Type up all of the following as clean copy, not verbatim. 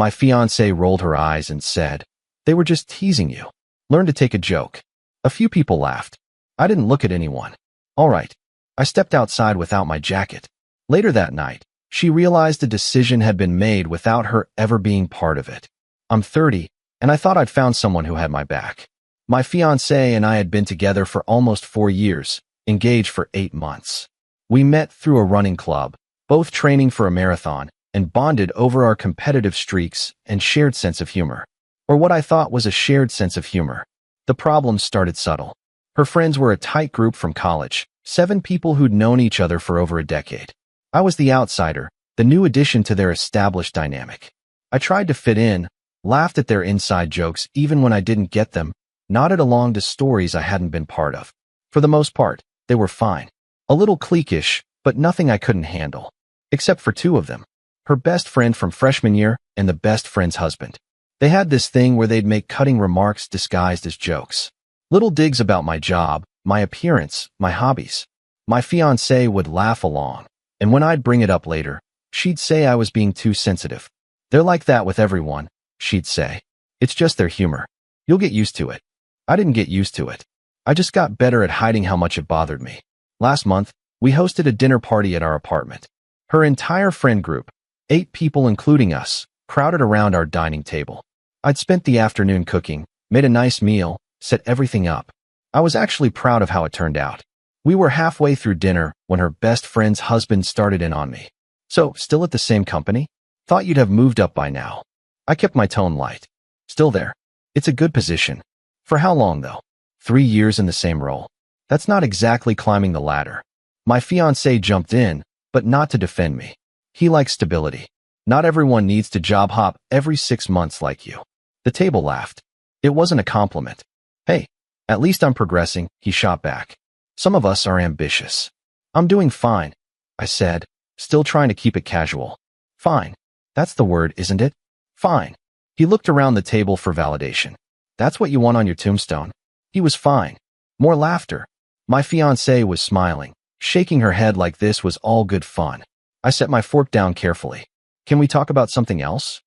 My fiancée rolled her eyes and said, "They were just teasing you. Learn to take a joke." A few people laughed. I didn't look at anyone. All right. I stepped outside without my jacket. Later that night, she realized a decision had been made without her ever being part of it. I'm 30, and I thought I'd found someone who had my back. My fiancé and I had been together for almost 4 years, engaged for 8 months. We met through a running club, both training for a marathon, and bonded over our competitive streaks and shared sense of humor. Or what I thought was a shared sense of humor. The problems started subtle. Her friends were a tight group from college, 7 people who'd known each other for over a decade. I was the outsider, the new addition to their established dynamic. I tried to fit in, laughed at their inside jokes even when I didn't get them, nodded along to stories I hadn't been part of. For the most part, they were fine. A little cliquish, but nothing I couldn't handle. Except for 2 of them. Her best friend from freshman year and the best friend's husband. They had this thing where they'd make cutting remarks disguised as jokes. Little digs about my job, my appearance, my hobbies. My fiancée would laugh along, and when I'd bring it up later, she'd say I was being too sensitive. "They're like that with everyone," she'd say. "It's just their humor. You'll get used to it." I didn't get used to it. I just got better at hiding how much it bothered me. Last month, we hosted a dinner party at our apartment. Her entire friend group, 8 people including us, crowded around our dining table. I'd spent the afternoon cooking, made a nice meal, set everything up. I was actually proud of how it turned out. We were halfway through dinner when her best friend's husband started in on me. "So, still at the same company? Thought you'd have moved up by now." I kept my tone light. "Still there. It's a good position." "For how long, though?" 3 years in the same role. That's not exactly climbing the ladder. My fiancé jumped in, but not to defend me. He likes stability. Not everyone needs to job hop every 6 months like you. The table laughed. It wasn't a compliment. "Hey, at least I'm progressing," he shot back. "Some of us are ambitious." "I'm doing fine," I said, still trying to keep it casual. "Fine. That's the word, isn't it? Fine." He looked around the table for validation. "That's what you want on your tombstone?" He was fine. More laughter. My fiancée was smiling, shaking her head like this was all good fun. I set my fork down carefully. "Can we talk about something else?"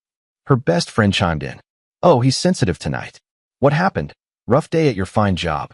Her best friend chimed in. "Oh, he's sensitive tonight. What happened? Rough day at your fine job."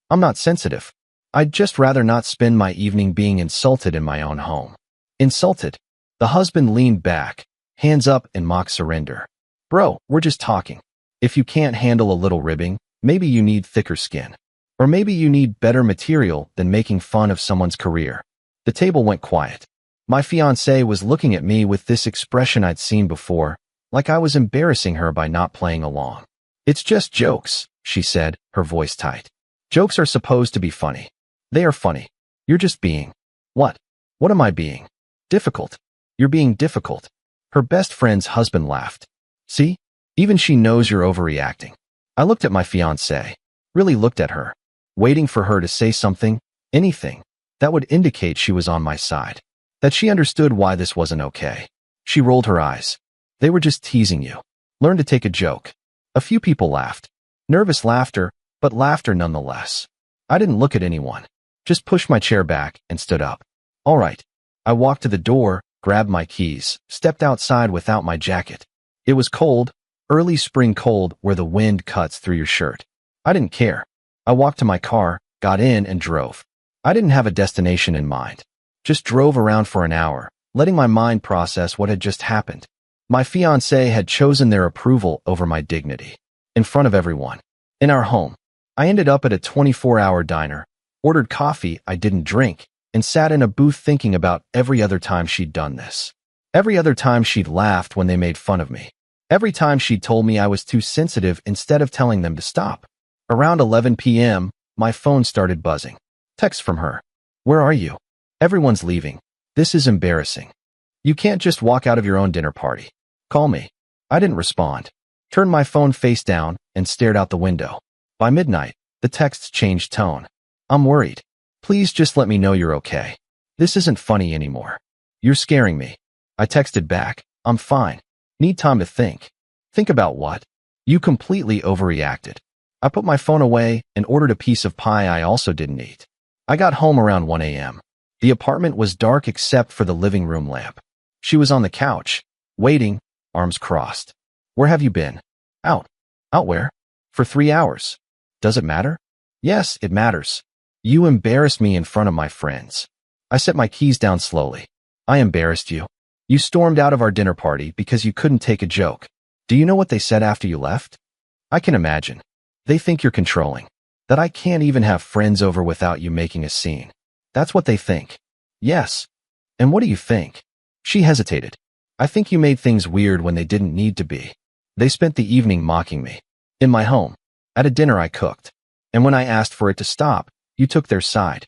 "I'm not sensitive. I'd just rather not spend my evening being insulted in my own home." "Insulted?" The husband leaned back, hands up in mock surrender. "Bro, we're just talking. If you can't handle a little ribbing, maybe you need thicker skin. Or maybe you need better material than making fun of someone's career." The table went quiet. My fiancée was looking at me with this expression I'd seen before, like I was embarrassing her by not playing along. "It's just jokes," she said, her voice tight. "Jokes are supposed to be funny. They are funny. You're just being..." "What? What am I being?" "Difficult. You're being difficult." Her best friend's husband laughed. "See? Even she knows you're overreacting." I looked at my fiancée, really looked at her, waiting for her to say something, anything, that would indicate she was on my side, that she understood why this wasn't okay. She rolled her eyes. "They were just teasing you. Learn to take a joke." A few people laughed. Nervous laughter, but laughter nonetheless. I didn't look at anyone, just pushed my chair back and stood up. "All right." I walked to the door, grabbed my keys, stepped outside without my jacket. It was cold, early spring cold where the wind cuts through your shirt. I didn't care. I walked to my car, got in and drove. I didn't have a destination in mind. Just drove around for an hour, letting my mind process what had just happened. My fiancé had chosen their approval over my dignity. In front of everyone. In our home. I ended up at a 24-hour diner, ordered coffee I didn't drink, and sat in a booth thinking about every other time she'd done this. Every other time she'd laughed when they made fun of me. Every time she'd told me I was too sensitive instead of telling them to stop. Around 11 p.m., my phone started buzzing. Text from her. "Where are you? Everyone's leaving. This is embarrassing. You can't just walk out of your own dinner party. Call me." I didn't respond. Turned my phone face down and stared out the window. By midnight, the texts changed tone. "I'm worried. Please just let me know you're okay. This isn't funny anymore. You're scaring me." I texted back. "I'm fine. Need time to think." "Think about what?" "You completely overreacted." I put my phone away and ordered a piece of pie I also didn't eat. I got home around 1 a.m. The apartment was dark except for the living room lamp. She was on the couch, waiting, arms crossed. Where have you been? Out. Out where? For 3 hours. Does it matter? Yes, it matters. You embarrassed me in front of my friends. I set my keys down slowly. I embarrassed you. You stormed out of our dinner party because you couldn't take a joke. Do you know what they said after you left? I can imagine. They think you're controlling. That I can't even have friends over without you making a scene. That's what they think. Yes. And what do you think? She hesitated. I think you made things weird when they didn't need to be. They spent the evening mocking me. In my home. At a dinner I cooked. And when I asked for it to stop, you took their side.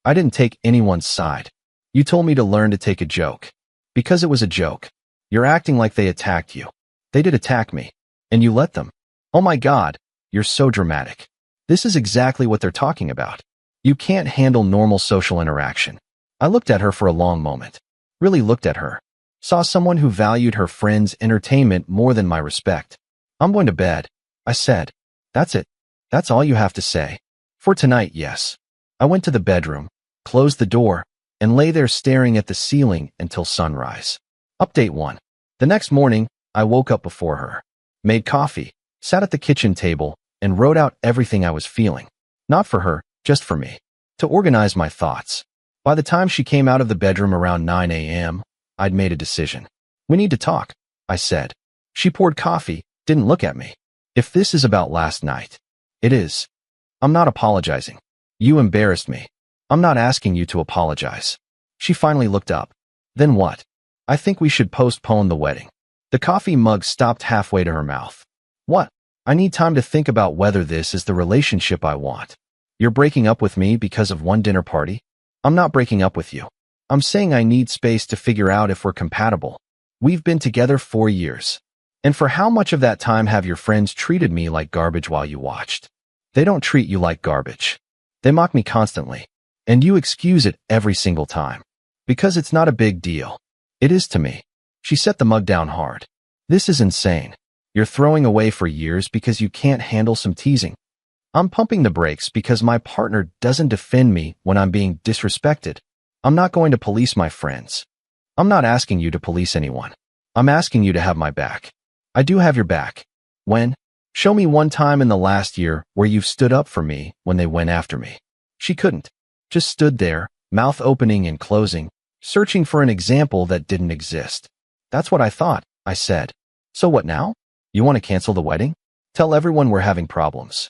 I didn't take anyone's side. You told me to learn to take a joke. Because it was a joke. You're acting like they attacked you. They did attack me. And you let them. Oh my God, you're so dramatic. This is exactly what they're talking about. You can't handle normal social interaction. I looked at her for a long moment. Really looked at her. Saw someone who valued her friend's entertainment more than my respect. I'm going to bed, I said. That's it. That's all you have to say. For tonight, yes. I went to the bedroom, closed the door, and lay there staring at the ceiling until sunrise. Update 1. The next morning, I woke up before her, made coffee, sat at the kitchen table, and wrote out everything I was feeling. Not for her, just for me. To organize my thoughts. By the time she came out of the bedroom around 9 a.m., I'd made a decision. We need to talk, I said. She poured coffee, didn't look at me. If this is about last night, it is. I'm not apologizing. You embarrassed me. I'm not asking you to apologize. She finally looked up. Then what? I think we should postpone the wedding. The coffee mug stopped halfway to her mouth. What? I need time to think about whether this is the relationship I want. You're breaking up with me because of one dinner party? I'm not breaking up with you. I'm saying I need space to figure out if we're compatible. We've been together 4 years. And for how much of that time have your friends treated me like garbage while you watched? They don't treat you like garbage. They mock me constantly. And you excuse it every single time. Because it's not a big deal. It is to me. She set the mug down hard. This is insane. You're throwing away for years because you can't handle some teasing. I'm pumping the brakes because my partner doesn't defend me when I'm being disrespected. I'm not going to police my friends. I'm not asking you to police anyone. I'm asking you to have my back. I do have your back. When? Show me one time in the last year where you've stood up for me when they went after me. She couldn't. Just stood there, mouth opening and closing, searching for an example that didn't exist. That's what I thought, I said. So what now? You want to cancel the wedding? Tell everyone we're having problems.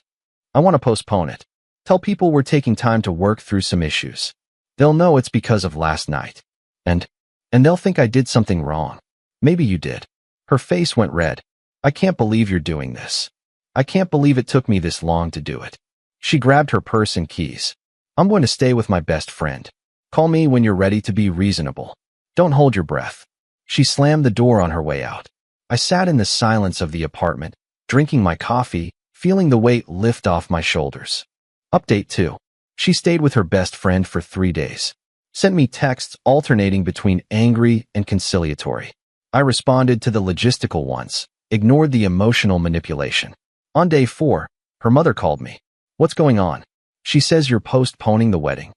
I want to postpone it. Tell people we're taking time to work through some issues. They'll know it's because of last night. And they'll think I did something wrong. Maybe you did. Her face went red. I can't believe you're doing this. I can't believe it took me this long to do it. She grabbed her purse and keys. I'm going to stay with my best friend. Call me when you're ready to be reasonable. Don't hold your breath. She slammed the door on her way out. I sat in the silence of the apartment, drinking my coffee, feeling the weight lift off my shoulders. Update 2. She stayed with her best friend for 3 days. Sent me texts alternating between angry and conciliatory. I responded to the logistical ones, ignored the emotional manipulation. On day 4, her mother called me. What's going on? She says you're postponing the wedding.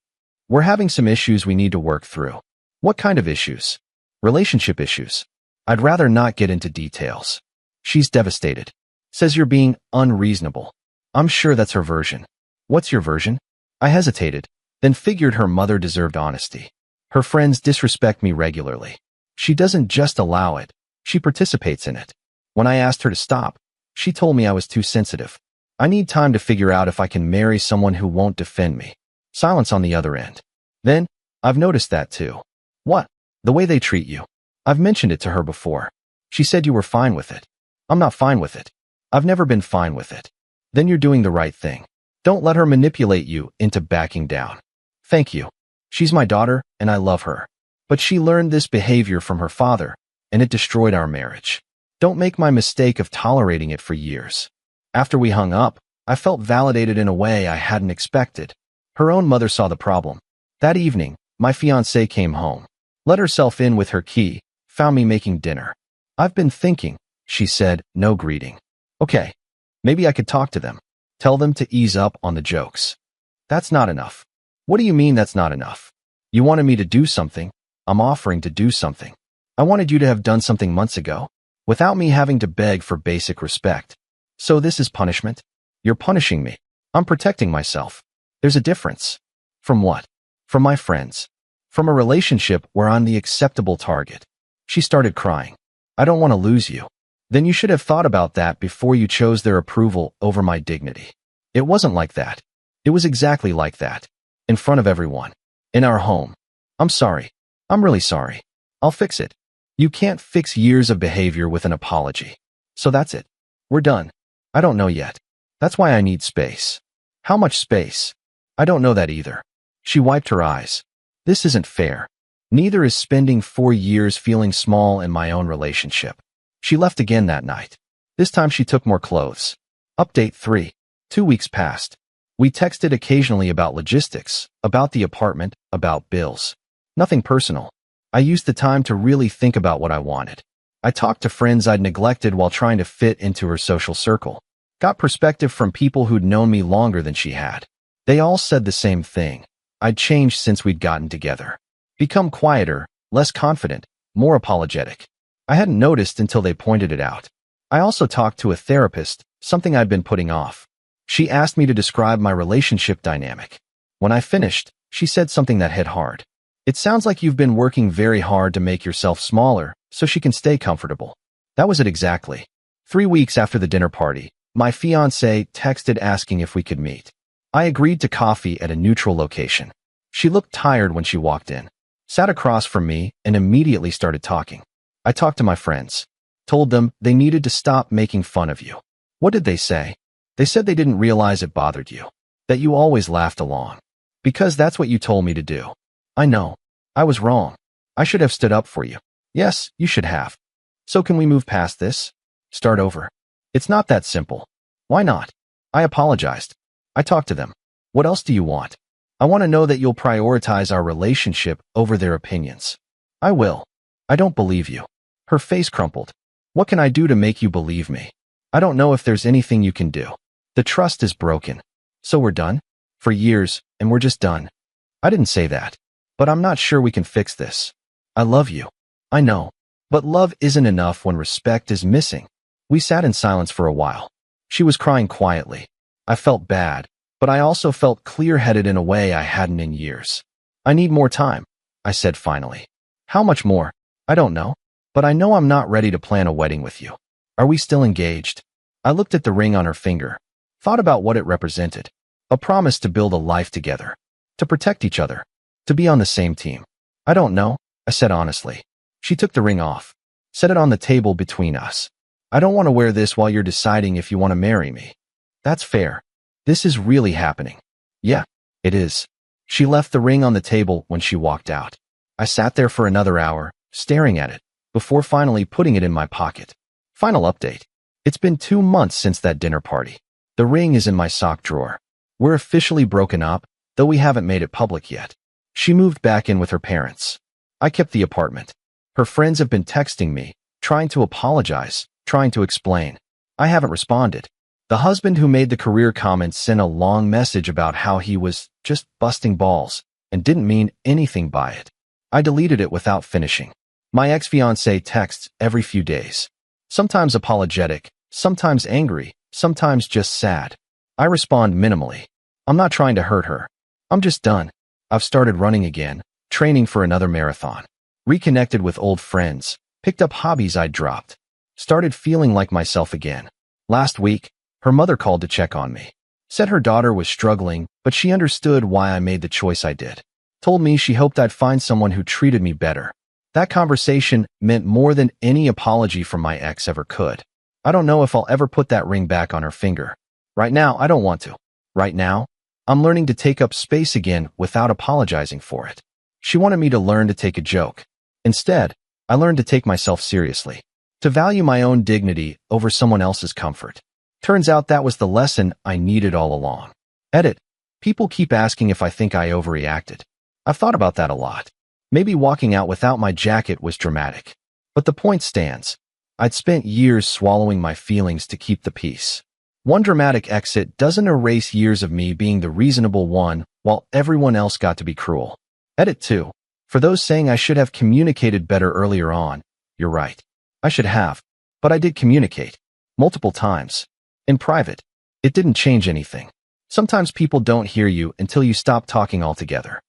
We're having some issues we need to work through. What kind of issues? Relationship issues. I'd rather not get into details. She's devastated. Says you're being unreasonable. I'm sure that's her version. What's your version? I hesitated, then figured her mother deserved honesty. Her friends disrespect me regularly. She doesn't just allow it, she participates in it. When I asked her to stop, she told me I was too sensitive. I need time to figure out if I can marry someone who won't defend me. Silence on the other end. Then, I've noticed that too. What? The way they treat you. I've mentioned it to her before. She said you were fine with it. I'm not fine with it. I've never been fine with it. Then you're doing the right thing. Don't let her manipulate you into backing down. Thank you. She's my daughter, and I love her. But she learned this behavior from her father, and it destroyed our marriage. Don't make my mistake of tolerating it for years. After we hung up, I felt validated in a way I hadn't expected. Her own mother saw the problem. That evening, my fiancée came home, let herself in with her key, found me making dinner. I've been thinking, she said, no greeting. Okay, maybe I could talk to them. Tell them to ease up on the jokes. That's not enough. What do you mean that's not enough? You wanted me to do something. I'm offering to do something. I wanted you to have done something months ago. without me having to beg for basic respect. So this is punishment? You're punishing me. I'm protecting myself. There's a difference. From what? From my friends. From a relationship where I'm the acceptable target. She started crying. I don't want to lose you. Then you should have thought about that before you chose their approval over my dignity. It wasn't like that. It was exactly like that. In front of everyone. In our home. I'm sorry. I'm really sorry. I'll fix it. You can't fix years of behavior with an apology. So that's it. We're done. I don't know yet. That's why I need space. How much space? I don't know that either. She wiped her eyes. This isn't fair. Neither is spending 4 years feeling small in my own relationship. She left again that night. This time she took more clothes. Update 3. 2 weeks passed. We texted occasionally about logistics, about the apartment, about bills. Nothing personal. I used the time to really think about what I wanted. I talked to friends I'd neglected while trying to fit into her social circle. Got perspective from people who'd known me longer than she had. They all said the same thing. I'd changed since we'd gotten together. Become quieter, less confident, more apologetic. I hadn't noticed until they pointed it out. I also talked to a therapist, something I'd been putting off. She asked me to describe my relationship dynamic. When I finished, she said something that hit hard. It sounds like you've been working very hard to make yourself smaller so she can stay comfortable. That was it exactly. 3 weeks after the dinner party, my fiancée texted asking if we could meet. I agreed to coffee at a neutral location. She looked tired when she walked in, sat across from me, and immediately started talking. I talked to my friends, told them they needed to stop making fun of you. What did they say? They said they didn't realize it bothered you, that you always laughed along. Because that's what you told me to do. I know. I was wrong. I should have stood up for you. Yes, you should have. So can we move past this? Start over. It's not that simple. Why not? I apologized. I talked to them. What else do you want? I want to know that you'll prioritize our relationship over their opinions. I will. I don't believe you. Her face crumpled. What can I do to make you believe me? I don't know if there's anything you can do. The trust is broken. So we're done? For years, and we're just done. I didn't say that. But I'm not sure we can fix this. I love you. I know. But love isn't enough when respect is missing. We sat in silence for a while. She was crying quietly. I felt bad, but I also felt clear-headed in a way I hadn't in years. I need more time, I said finally. How much more? I don't know. But I know I'm not ready to plan a wedding with you. Are we still engaged? I looked at the ring on her finger, thought about what it represented. A promise to build a life together, to protect each other, to be on the same team. I don't know, I said honestly. She took the ring off, set it on the table between us. I don't want to wear this while you're deciding if you want to marry me. That's fair. This is really happening. Yeah, it is. She left the ring on the table when she walked out. I sat there for another hour, staring at it, before finally putting it in my pocket. Final update. It's been 2 months since that dinner party. The ring is in my sock drawer. We're officially broken up, though we haven't made it public yet. She moved back in with her parents. I kept the apartment. Her friends have been texting me, trying to apologize, trying to explain. I haven't responded. The husband who made the career comment sent a long message about how he was just busting balls and didn't mean anything by it. I deleted it without finishing. My ex-fiancée texts every few days. Sometimes apologetic, sometimes angry, sometimes just sad. I respond minimally. I'm not trying to hurt her. I'm just done. I've started running again, training for another marathon. Reconnected with old friends, picked up hobbies I'd dropped. Started feeling like myself again. Last week, her mother called to check on me. Said her daughter was struggling, but she understood why I made the choice I did. Told me she hoped I'd find someone who treated me better. That conversation meant more than any apology from my ex ever could. I don't know if I'll ever put that ring back on her finger. Right now, I don't want to. Right now, I'm learning to take up space again without apologizing for it. She wanted me to learn to take a joke. Instead, I learned to take myself seriously. To value my own dignity over someone else's comfort. Turns out that was the lesson I needed all along. Edit. People keep asking if I think I overreacted. I've thought about that a lot. Maybe walking out without my jacket was dramatic. But the point stands. I'd spent years swallowing my feelings to keep the peace. One dramatic exit doesn't erase years of me being the reasonable one while everyone else got to be cruel. Edit 2. For those saying I should have communicated better earlier on, you're right. I should have. But I did communicate. Multiple times. In private. It didn't change anything. Sometimes people don't hear you until you stop talking altogether.